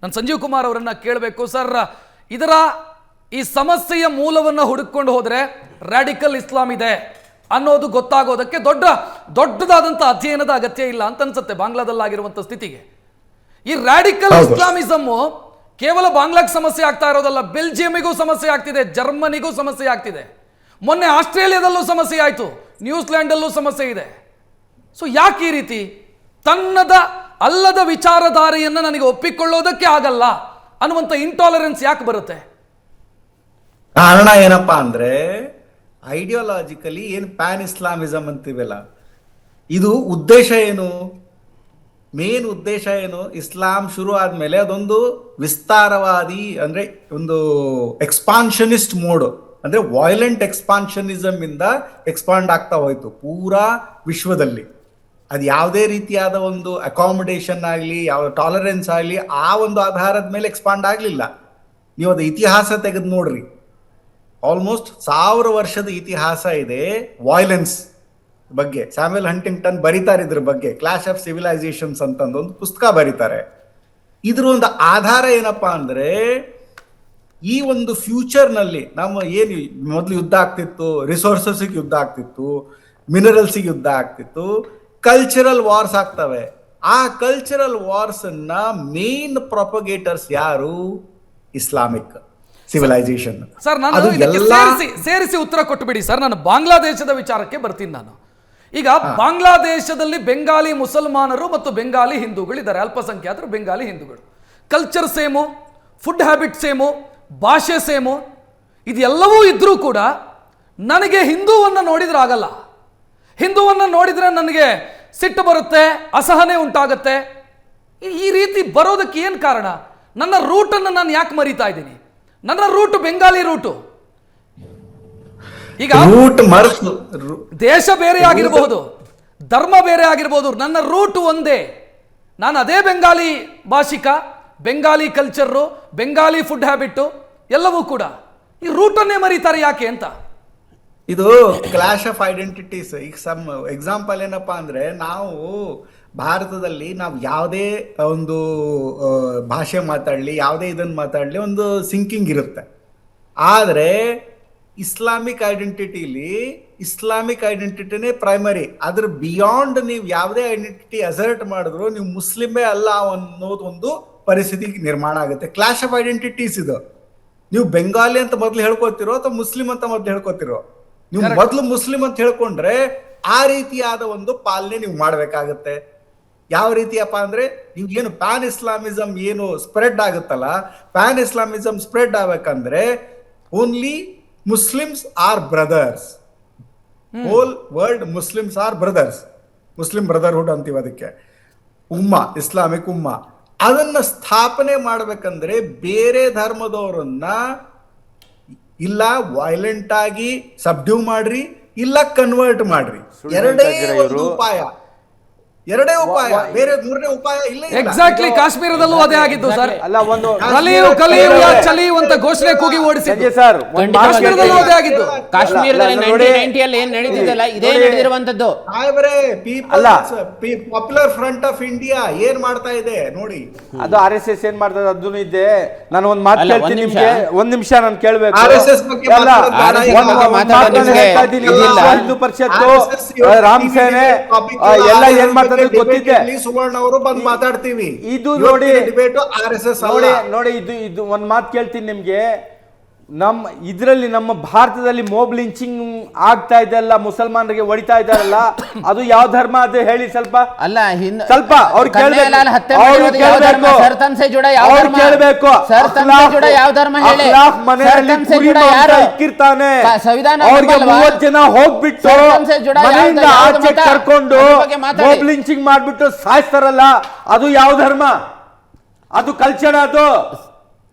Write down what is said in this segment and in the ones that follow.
ನಾನು ಸಂಜೀವ್ ಕುಮಾರ್ ಅವರನ್ನ ಕೇಳಬೇಕು. ಸರ್, ಇದರ ಈ ಸಮಸ್ಯೆಯ ಮೂಲವನ್ನು ಹುಡುಕೊಂಡು ಹೋದ್ರೆ ರಾಡಿಕಲ್ ಇಸ್ಲಾಂ ಇದೆ ಅನ್ನೋದು ಗೊತ್ತಾಗೋದಕ್ಕೆ ದೊಡ್ಡದಾದಂಥ ಅಧ್ಯಯನದ ಅಗತ್ಯ ಇಲ್ಲ ಅಂತ ಅನ್ಸುತ್ತೆ ಬಾಂಗ್ಲಾದಲ್ಲಾಗಿರುವಂಥ ಸ್ಥಿತಿಗೆ. ಈ ರಾಡಿಕಲ್ ಇಸ್ಲಾಮಿಸಮ್ ಕೇವಲ ಬಾಂಗ್ಲಾಕ್ಕೆ ಸಮಸ್ಯೆ ಆಗ್ತಾ ಇರೋದಲ್ಲ, ಬೆಲ್ಜಿಯಮಿಗೂ ಸಮಸ್ಯೆ ಆಗ್ತಿದೆ, ಜರ್ಮನಿಗೂ ಸಮಸ್ಯೆ ಆಗ್ತಿದೆ, ಮೊನ್ನೆ ಆಸ್ಟ್ರೇಲಿಯಾದಲ್ಲೂ ಸಮಸ್ಯೆ ಆಯಿತು, ನ್ಯೂಜಿಲ್ಯಾಂಡಲ್ಲೂ ಸಮಸ್ಯೆ ಇದೆ. ಸೊ ಯಾಕೆ ಈ ರೀತಿ ತನ್ನದ ಅಲ್ಲದ ವಿಚಾರಧಾರೆಯನ್ನು ನನಗೆ ಒಪ್ಪಿಕೊಳ್ಳೋದಕ್ಕೆ ಆಗಲ್ಲ ಅನ್ನುವಂಥ ಇಂಟಾಲರೆನ್ಸ್ ಯಾಕೆ ಬರುತ್ತೆ? ಕಾರಣ ಏನಪ್ಪಾ ಅಂದ್ರೆ ಐಡಿಯಾಲಜಿಕಲಿ ಏನು ಪ್ಯಾನ್ ಇಸ್ಲಾಮಿಸಮ್ ಅಂತೀವಲ್ಲ, ಇದು ಉದ್ದೇಶ ಏನು, ಮೇನ್ ಉದ್ದೇಶ ಏನು? ಇಸ್ಲಾಂ ಶುರು ಆದ್ಮೇಲೆ ಅದೊಂದು ವಿಸ್ತಾರವಾದಿ ಅಂದ್ರೆ ಒಂದು ಎಕ್ಸ್ಪಾನ್ಷನಿಸ್ಟ್ ಮೋಡ್, ಅಂದ್ರೆ ವಾಯ್ಲೆಂಟ್ ಎಕ್ಸ್ಪಾನ್ಷನಿಸಮ್ ಇಂದ ಎಕ್ಸ್ಪಾಂಡ್ ಆಗ್ತಾ ಹೋಯ್ತು ಪೂರಾ ವಿಶ್ವದಲ್ಲಿ. ಅದು ಯಾವುದೇ ರೀತಿಯಾದ ಒಂದು ಅಕಾಮಿಡೇಷನ್ ಆಗಲಿ, ಯಾವ ಟಾಲರೆನ್ಸ್ ಆಗಲಿ ಆ ಒಂದು ಆಧಾರದ ಮೇಲೆ ಎಕ್ಸ್ಪಾಂಡ್ ಆಗಲಿಲ್ಲ. ನೀವು ಅದು ಇತಿಹಾಸ ತೆಗೆದು ನೋಡ್ರಿ, ಆಲ್ಮೋಸ್ಟ್ 1000 ವರ್ಷದ ಇತಿಹಾಸ ಇದೆ ವಾಯ್ಲೆನ್ಸ್ ಬಗ್ಗೆ. ಸ್ಯಾಮ್ಯುಯಲ್ ಹಂಟಿಂಗ್ಟನ್ ಬರೀತಾರೆ ಇದ್ರ ಬಗ್ಗೆ, ಕ್ಲಾಶ್ ಆಫ್ ಸಿವಿಲೈಸೇಷನ್ಸ್ ಅಂತಂದು ಒಂದು ಪುಸ್ತಕ ಬರೀತಾರೆ. ಇದ್ರ ಒಂದು ಆಧಾರ ಏನಪ್ಪಾ ಅಂದ್ರೆ ಈ ಒಂದು ಫ್ಯೂಚರ್ನಲ್ಲಿ ನಮ್ಮ ಏನು ಮೊದಲು ಯುದ್ಧ ಆಗ್ತಿತ್ತು, ರಿಸೋರ್ಸಸ್ಗೆ ಯುದ್ಧ ಆಗ್ತಿತ್ತು, ಮಿನರಲ್ಸಿಗೆ ಯುದ್ಧ ಆಗ್ತಿತ್ತು, ಕಲ್ಚರಲ್ ವಾರ್ಸ್ ಆಗ್ತವೆ. ಆ ಕಲ್ಚರಲ್ ವಾರ್ಸ್ ಅನ್ನ ಮೇನ್ ಪ್ರೊಪಗೇಟರ್ಸ್ ಯಾರು? Islamic civilisation. ಸರ್, ನಾನು ಸೇರಿಸಿ ಉತ್ತರ ಕೊಟ್ಟುಬಿಡಿ ಸರ್. ನಾನು ಬಾಂಗ್ಲಾದೇಶದ ವಿಚಾರಕ್ಕೆ ಬರ್ತೀನಿ. ನಾನು ಈಗ ಬಾಂಗ್ಲಾದೇಶದಲ್ಲಿ ಬೆಂಗಾಲಿ ಮುಸಲ್ಮಾನರು ಮತ್ತು ಬೆಂಗಾಲಿ ಹಿಂದೂಗಳಿದ್ದಾರೆ, ಅಲ್ಪಸಂಖ್ಯಾತರು ಬೆಂಗಾಲಿ ಹಿಂದೂಗಳು. Culture same, food habit same, ಭಾಷೆ ಸೇಮು, ಇದೆಲ್ಲವೂ ಇದ್ರೂ ಕೂಡ ನನಗೆ ಹಿಂದೂವನ್ನು ನೋಡಿದ್ರೆ ಆಗಲ್ಲ. ಹಿಂದೂವನ್ನು ನೋಡಿದ್ರೆ ನನಗೆ ಸಿಟ್ಟು ಬರುತ್ತೆ, ಅಸಹನೆ ಉಂಟಾಗತ್ತೆ. ಈ ರೀತಿ ಬರೋದಕ್ಕೆ ಏನು ಕಾರಣ? ನನ್ನ ರೂಟನ್ನು ನಾನು ಯಾಕೆ ಮರಿತಾ ಇದ್ದೀನಿ? ನನ್ನ ರೂಟು ಬೆಂಗಾಲಿ ರೂಟು. ಈಗ ದೇಶ ಬೇರೆ ಆಗಿರಬಹುದು, ಧರ್ಮ ಬೇರೆ ಆಗಿರಬಹುದು, ನನ್ನ ರೂಟ್ ಒಂದೇ. ನಾನು ಅದೇ ಬೆಂಗಾಲಿ ಭಾಷಿಕ, Bengali culture, Bengali food habit ಎಲ್ಲವೂ ಕೂಡ. ಈ ರೂಟನ್ನೇ ಮರೀತಾರೆ ಯಾಕೆ ಅಂತ. ಇದು ಕ್ಲಾಶ್ ಆಫ್ ಐಡೆಂಟಿಟೀಸ್. ಈಗ ಸಮ್ ಎಕ್ಸಾಂಪಲ್ ಏನಪ್ಪಾ ಅಂದ್ರೆ, ನಾವು ಭಾರತದಲ್ಲಿ ನಾವು ಯಾವುದೇ ಒಂದು ಭಾಷೆ ಮಾತಾಡಲಿ, ಯಾವುದೇ ಇದನ್ನು ಮಾತಾಡಲಿ, ಒಂದು ಸಿಂಕಿಂಗ್ ಇರುತ್ತೆ. ಆದರೆ ಇಸ್ಲಾಮಿಕ್ ಐಡೆಂಟಿಟಿನೇ ಪ್ರೈಮರಿ. ಅದ್ರ ಬಿಯಾಂಡ್ ನೀವು ಯಾವುದೇ ಐಡೆಂಟಿಟಿ ಅಸರ್ಟ್ ಮಾಡಿದ್ರು ನೀವು ಮುಸ್ಲಿಮೇ ಅಲ್ಲ ಅನ್ನೋದು ಒಂದು ಪರಿಸ್ಥಿತಿ ನಿರ್ಮಾಣ ಆಗುತ್ತೆ. ಕ್ಲಾಶ್ ಆಫ್ ಐಡೆಂಟಿಟೀಸ್ ಇದು. ನೀವು ಬೆಂಗಾಲಿ ಅಂತ ಮೊದಲು ಹೇಳ್ಕೊತಿರೋ ಅಥವಾ ಮುಸ್ಲಿಂ ಅಂತ ಮೊದಲು ಹೇಳ್ಕೊತಿರೋ? ನೀವು ಮೊದಲು ಮುಸ್ಲಿಂ ಅಂತ ಹೇಳ್ಕೊಂಡ್ರೆ ಆ ರೀತಿಯಾದ ಒಂದು ಪಾಲನೆ ನೀವು ಮಾಡ್ಬೇಕಾಗತ್ತೆ. ಯಾವ ರೀತಿಯಪ್ಪ ಅಂದ್ರೆ, ನೀವು ಏನು ಪ್ಯಾನ್ ಇಸ್ಲಾಮಿಸಮ್ ಏನು ಸ್ಪ್ರೆಡ್ ಆಗುತ್ತಲ್ಲ, ಪ್ಯಾನ್ ಇಸ್ಲಾಮಿಸಮ್ ಸ್ಪ್ರೆಡ್ ಆಗ್ಬೇಕಂದ್ರೆ only Muslims are brothers, whole world Muslims are brothers, Muslim brotherhood ಅಂತೀವಿ ಅದಕ್ಕೆ, ಉಮ್ಮಾ, ಇಸ್ಲಾಮಿಕ್ ಉಮ್ಮಾ. ಅದನ್ನ ಸ್ಥಾಪನೆ ಮಾಡ್ಬೇಕಂದ್ರೆ ಬೇರೆ ಧರ್ಮದವರನ್ನ ಇಲ್ಲ ವೈಲೆಂಟ್ ಆಗಿ ಸಬ್ಡ್ಯೂ ಮಾಡ್ರಿ, ಇಲ್ಲ ಕನ್ವರ್ಟ್ ಮಾಡ್ರಿ. ಎರಡೇ ಉಪಾಯ, ಬೇರೆ ಮೂರನೇ ಉಪಾಯ ಇಲ್ಲ. ಎಕ್ಸಾಕ್ಟ್ಲಿ ಕಾಶ್ಮೀರದಲ್ಲೂ ಅದೇ ಆಗಿದ್ದು ಸರ್. ಕಲಿಯುವ ಅಂತ ಘೋಷಣೆ ಕೂಗಿ ಓಡಿಸಿದ್ದು ಸರ್. ಕಾಶ್ಮೀರದಲ್ಲೂ ಅದೇ ಆಗಿದ್ದು. ಕಾಶ್ಮೀರದಲ್ಲಿ 1990 ಏನ್ ನಡೀತಿದೆಯಲ್ಲ ಇದೇ ನಡೆದಿರುವಂತದ್ದು. ಪಾಪ್ಯುಲರ್ ಫ್ರಂಟ್ ಆಫ್ ಇಂಡಿಯಾ ಏನ್ ಮಾಡ್ತಾ ಇದೆ ನೋಡಿ. ಅದು RSS ಏನ್ ಮಾಡ್ತದೆ ಅದನ್ನು ಇದೆ. ನಾನು ಒಂದ್ ಮಾತು ಕೇಳ್ತೀನಿ ನಿಮ್ಗೆ, ಒಂದ್ ನಿಮಿಷ ನಾನು ಕೇಳ್ಬೇಕು. RSS ಬಗ್ಗೆ ಹಿಂದೂ ಪರಿಷತ್ತು, ರಾಮ್ ಸೇನೆ ಎಲ್ಲ ಏನ್ ಮಾಡ್ತಾರೆ ಗೊತ್ತಿದೆ. ಸುವರ್ಣ ಅವರು ಬಂದು ಮಾತಾಡ್ತೀವಿ. ಇದು ನೋಡಿ ಡಿಬೇಟ್ RSS ನೋಡಿ ಇದು ಒಂದ್ ಮಾತು ಕೇಳ್ತೀನಿ ನಿಮ್ಗೆ. ಇದರಲ್ಲಿ ನಮ್ಮ ಭಾರತದಲ್ಲಿ ಮೊಬ್ ಲಿಂಚಿಂಗ್ ಆಗ್ತಾ ಇದೆಲ್ಲ, ಮುಸಲ್ಮಾನರಿಗೆ ಹೊಡಿತಾ ಇದ್ದಾರಲ್ಲ, ಅದು ಯಾವ ಧರ್ಮ ಅದು ಹೇಳಿ ಸ್ವಲ್ಪ. ಅಲ್ಲ ಸ್ವಲ್ಪ ಅವ್ರು ಕೇಳಬೇಕು. ಇಕ್ಕಿರ್ತಾನೆ ಅವ್ರಿಗೆ 30 ಜನ ಹೋಗ್ಬಿಟ್ಟು ಮನೆಯಿಂದ ಆಚೆ ಕರ್ಕೊಂಡು ಮೊಬ್ ಲಿಂಚಿಂಗ್ ಮಾಡ್ಬಿಟ್ಟು ಸಾಯಿಸ್ತಾರಲ್ಲ, ಅದು ಯಾವ ಧರ್ಮ? ಅದು ಕಲ್ಚರ್. ಅದು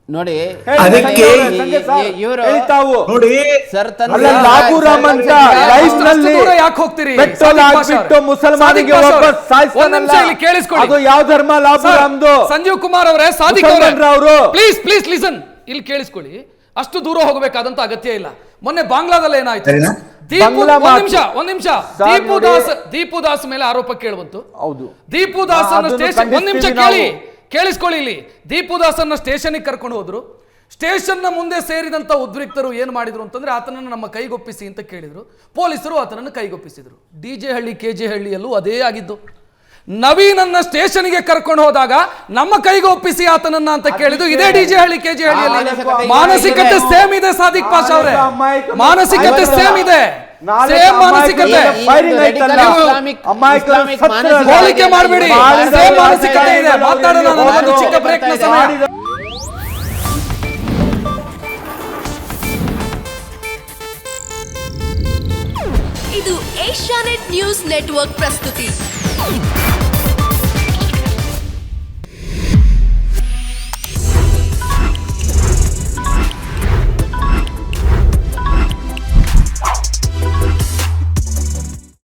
ನೋಡಿ ಮುಸಲ್ಮಾನಿಗೆ ಯಾವ ಧರ್ಮ? ಸಂಜೀವ್ ಕುಮಾರ್ ಅವರೇ, ಸಾದಿಕ್ ಅವರು ಪ್ಲೀಸ್ ಲಿಸನ್, ಇಲ್ಲಿ ಕೇಳಿಸ್ಕೊಳ್ಳಿ. ಅಷ್ಟು ದೂರ ಹೋಗಬೇಕಾದಂತ ಅಗತ್ಯ ಇಲ್ಲ. ಮೊನ್ನೆ ಬಾಂಗ್ಲಾದಲ್ಲಿ ಏನಾಯ್ತು? ಒಂದ್ ನಿಮಿಷ ದೀಪು ದಾಸ್ ಮೇಲೆ ಆರೋಪ ಕೇಳುವಂತು. ಹೌದು, ದೀಪು ದಾಸ್ ಸ್ಟೇಷನ್, ಒಂದ್ ನಿಮಿಷ ಕೇಳಿ. ಕೇಳಿಸ್ಕೊಳ್ಳಿ, ಇಲ್ಲಿ ದೀಪುದಾಸನ್ನ ಸ್ಟೇಷನ್ಗೆ ಕರ್ಕೊಂಡು ಹೋದ್ರು. ಸ್ಟೇಷನ್ನ ಮುಂದೆ ಸೇರಿದಂತ ಉದ್ರಿಕ್ತರು ಏನು ಮಾಡಿದ್ರು ಅಂತಂದ್ರೆ ಆತನನ್ನು ನಮ್ಮ ಕೈಗೊಪ್ಪಿಸಿ ಅಂತ ಕೇಳಿದ್ರು. ಪೊಲೀಸರು ಆತನನ್ನು ಕೈಗೊಪ್ಪಿಸಿದ್ರು. DJ ಹಳ್ಳಿ KJ ಹಳ್ಳಿಯಲ್ಲೂ ಅದೇ ಆಗಿದ್ದು. ನವೀನನ್ನ ಸ್ಟೇಷನ್ಗೆ ಕರ್ಕೊಂಡು ಹೋದಾಗ ನಮ್ಮ ಕೈಗೆ ಒಪ್ಪಿಸಿ ಆತನನ್ನ ಅಂತ ಕೇಳಿದ್ದು ಇದೇ DJ ಹಳ್ಳಿ KJ ಹಳ್ಳಿಯಲ್ಲಿ. ಮಾನಸಿಕತೆ ಸೇಮ್ ಇದೆ ಸಾದಿಕ್ ಪಾಷಾ ಅವರೇ, ಮಾನಸಿಕತೆ ಸೇಮ್ ಇದೆ, ಸೇಮ್ ಮಾನಸಿಕತೆ. ಹೋಲಿಕೆ ಮಾಡಬೇಡಿ, ಸೇಮ್ ಮಾನಸಿಕತೆ ಇದೆ. ಮಾತಾಡೋಣ, ಒಂದು ಚಿಕ್ಕ ಬ್ರೇಕ್ ನ ಸಮಯ. ಇದು ಏಷ್ಯಾನೆಟ್ ನ್ಯೂಸ್ ನೆಟ್ವರ್ಕ್ ಪ್ರಸ್ತುತಿ.